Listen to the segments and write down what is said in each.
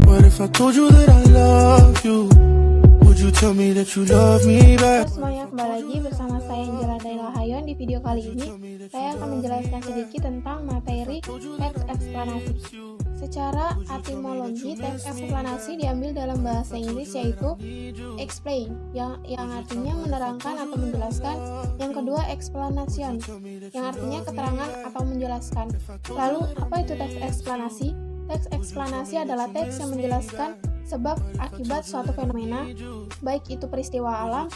What if I told you that I love you? Would you tell me that you love me back? Halo semuanya, kembali lagi bersama saya Angela Daila Hayon. Di video kali ini, saya akan menjelaskan sedikit tentang materi teks eksplanasi. Secara etimologi, teks eksplanasi diambil dalam bahasa Inggris yaitu explain, yang artinya menerangkan atau menjelaskan. Yang kedua, explanation, yang artinya keterangan atau menjelaskan. Lalu, apa itu teks eksplanasi? Teks eksplanasi adalah teks yang menjelaskan sebab akibat suatu fenomena, baik itu peristiwa alam,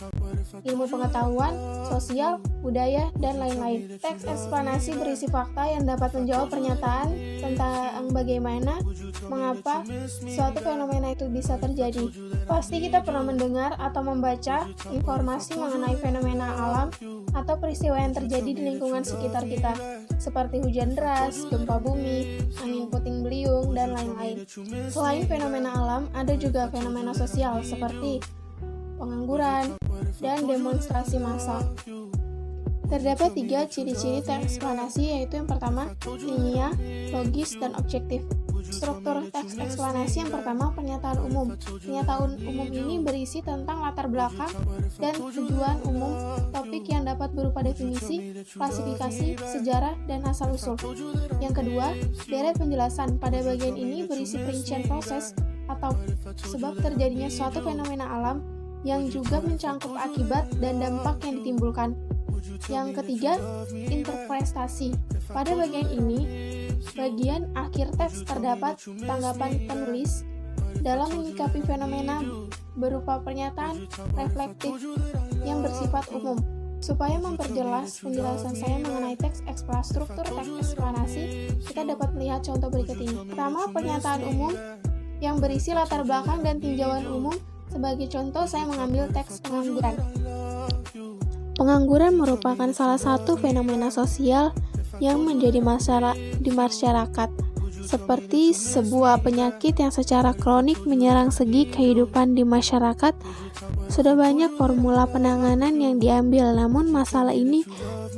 ilmu pengetahuan, sosial, budaya, dan lain-lain. Teks eksplanasi berisi fakta yang dapat menjawab pernyataan tentang bagaimana, mengapa suatu fenomena itu bisa terjadi. Pasti kita pernah mendengar atau membaca informasi mengenai fenomena alam atau peristiwa yang terjadi di lingkungan sekitar kita, seperti hujan deras, gempa bumi, angin puting beliung, dan lain-lain. Selain fenomena alam, ada juga fenomena sosial seperti pengangguran dan demonstrasi massal. Terdapat 3 ciri-ciri teks eksplanasi, yaitu yang pertama, ilmiah, logis, dan objektif. Struktur teks eksplanasi yang pertama, pernyataan umum. Pernyataan umum ini berisi tentang latar belakang dan tujuan umum topik yang dapat berupa definisi, klasifikasi, sejarah, dan asal-usul. Yang kedua, deret penjelasan. Pada bagian ini berisi perincian proses atau sebab terjadinya suatu fenomena alam yang juga mencangkup akibat dan dampak yang ditimbulkan. Yang ketiga, interpretasi. Pada bagian ini, bagian akhir teks terdapat tanggapan penulis dalam menyikapi fenomena berupa pernyataan reflektif yang bersifat umum. Supaya memperjelas penjelasan saya mengenai struktur teks eksplanasi, kita dapat melihat contoh berikut ini. Pertama, pernyataan umum yang berisi latar belakang dan tinjauan umum. Sebagai contoh, saya mengambil teks pengangguran. Pengangguran merupakan salah satu fenomena sosial yang menjadi masalah di masyarakat, seperti sebuah penyakit yang secara kronik menyerang segi kehidupan di masyarakat. Sudah banyak formula penanganan yang diambil, namun masalah ini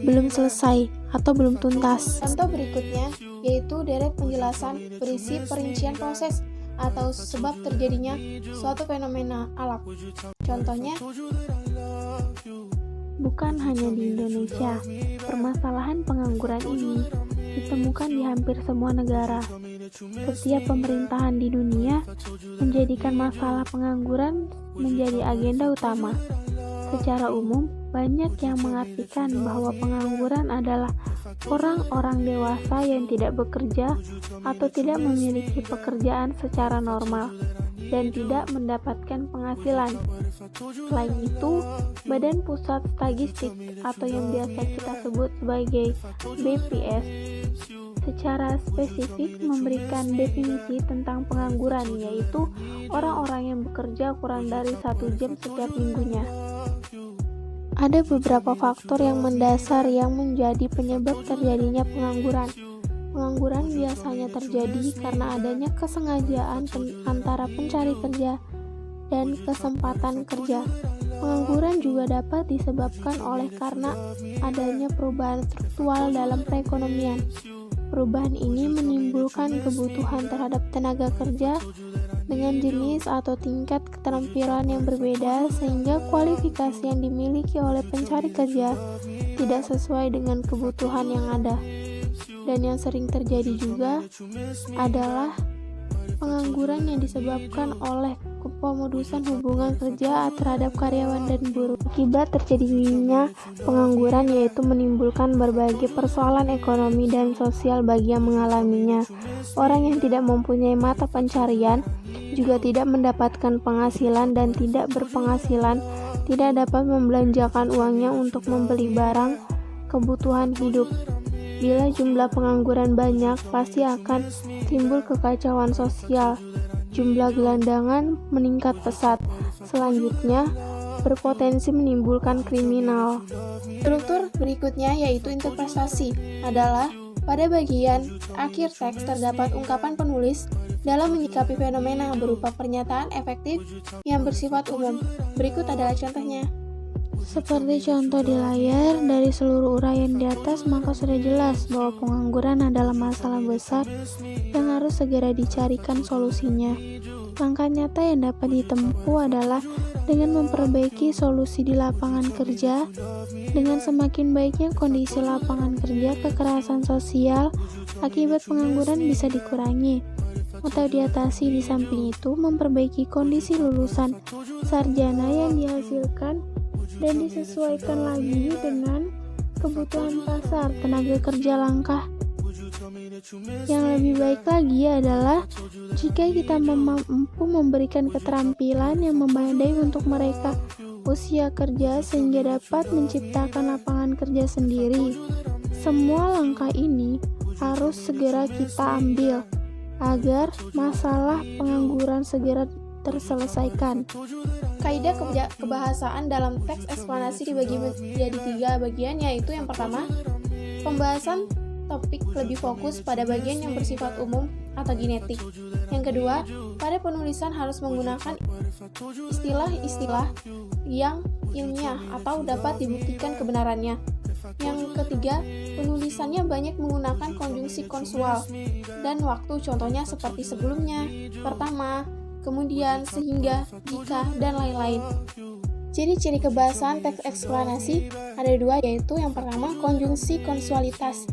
belum selesai atau belum tuntas. Contoh berikutnya yaitu deret penjelasan berisi perincian proses atau sebab terjadinya suatu fenomena alam. Contohnya, bukan hanya di Indonesia, permasalahan pengangguran ini ditemukan di hampir semua negara. Setiap pemerintahan di dunia menjadikan masalah pengangguran menjadi agenda utama. Secara umum, banyak yang mengartikan bahwa pengangguran adalah orang-orang dewasa yang tidak bekerja atau tidak memiliki pekerjaan secara normal dan tidak mendapatkan penghasilan. Selain itu, Badan Pusat Statistik atau yang biasa kita sebut sebagai BPS secara spesifik memberikan definisi tentang pengangguran, yaitu orang-orang yang bekerja kurang dari 1 jam setiap minggunya. Ada beberapa faktor yang mendasar yang menjadi penyebab terjadinya pengangguran. Pengangguran biasanya terjadi karena adanya kesengajaan antara pencari kerja dan kesempatan kerja. Pengangguran juga dapat disebabkan oleh karena adanya perubahan struktural dalam perekonomian. Perubahan ini menimbulkan kebutuhan terhadap tenaga kerja dengan jenis atau tingkat keterampilan yang berbeda, sehingga kualifikasi yang dimiliki oleh pencari kerja tidak sesuai dengan kebutuhan yang ada. Dan yang sering terjadi juga adalah pengangguran yang disebabkan oleh pemutusan hubungan kerja terhadap karyawan dan buruh. Akibat terjadinya pengangguran yaitu menimbulkan berbagai persoalan ekonomi dan sosial bagi yang mengalaminya. Orang yang tidak mempunyai mata pencarian juga tidak mendapatkan penghasilan, dan tidak berpenghasilan tidak dapat membelanjakan uangnya untuk membeli barang kebutuhan hidup. Bila jumlah pengangguran banyak, pasti akan timbul kekacauan sosial. Jumlah gelandangan meningkat pesat. Selanjutnya, berpotensi menimbulkan kriminal. Struktur berikutnya yaitu interpretasi adalah pada bagian akhir teks terdapat ungkapan penulis dalam menyikapi fenomena berupa pernyataan efektif yang bersifat umum. Berikut adalah contohnya. Seperti contoh di layar, dari seluruh uraian di atas maka sudah jelas bahwa pengangguran adalah masalah besar yang harus segera dicarikan solusinya. Langkah nyata yang dapat ditempuh adalah dengan memperbaiki solusi di lapangan kerja. Dengan semakin baiknya kondisi lapangan kerja, kekerasan sosial akibat pengangguran bisa dikurangi atau diatasi. Di samping itu, memperbaiki kondisi lulusan sarjana yang dihasilkan dan disesuaikan lagi dengan kebutuhan pasar tenaga kerja. Langkah yang lebih baik lagi adalah jika kita mampu memberikan keterampilan yang memadai untuk mereka usia kerja sehingga dapat menciptakan lapangan kerja sendiri. Semua langkah ini harus segera kita ambil agar masalah pengangguran segera terselesaikan. Kaidah kebahasaan dalam teks eksplanasi dibagi menjadi 3 bagian, yaitu yang pertama, pembahasan topik lebih fokus pada bagian yang bersifat umum atau genetik. Yang kedua, pada penulisan harus menggunakan istilah-istilah yang ilmiah atau dapat dibuktikan kebenarannya. Yang ketiga, penulisannya banyak menggunakan konjungsi konsual dan waktu, contohnya seperti sebelumnya, pertama, kemudian, sehingga, jika, dan lain-lain. Ciri-ciri kebahasan teks eksplanasi ada 2, yaitu yang pertama, konjungsi konsualitas,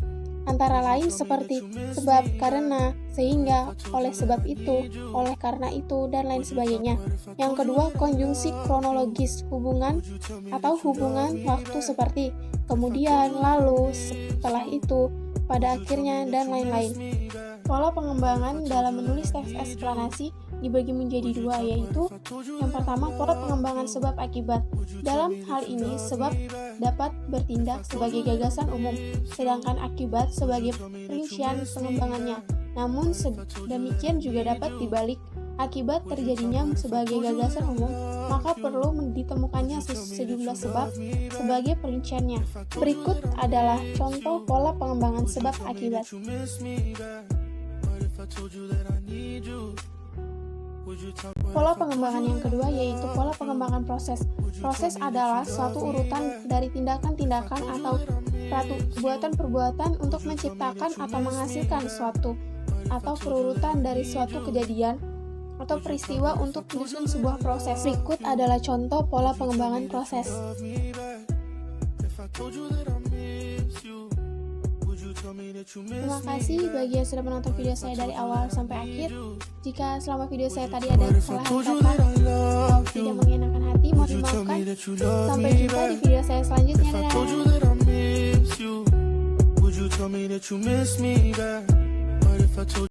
antara lain seperti sebab, karena, sehingga, oleh sebab itu, oleh karena itu, dan lain sebagainya. Yang kedua, konjungsi kronologis, hubungan atau hubungan waktu seperti kemudian, lalu, setelah itu, pada akhirnya, dan lain-lain. Pola pengembangan dalam menulis teks eksplanasi dibagi menjadi 2, yaitu yang pertama, pola pengembangan sebab akibat. Dalam hal ini, sebab dapat bertindak sebagai gagasan umum, sedangkan akibat sebagai perincian pengembangannya. Namun demikian juga dapat dibalik. Akibat terjadinya sebagai gagasan umum, maka perlu ditemukannya sejumlah sebab sebagai perinciannya. Berikut adalah contoh pola pengembangan sebab akibat. Pola pengembangan yang kedua yaitu pola pengembangan proses. Proses adalah suatu urutan dari tindakan-tindakan atau perbuatan-perbuatan untuk menciptakan atau menghasilkan suatu, atau perurutan dari suatu kejadian atau peristiwa untuk menyusun sebuah proses. Berikut adalah contoh pola pengembangan proses. Terima kasih bagi yang sudah menonton video saya dari awal sampai akhir. Jika selama video saya tadi ada kesalahan kata atau tidak mengenakan hati, mohon dimaafkan. Sampai jumpa di video saya selanjutnya. Dadah.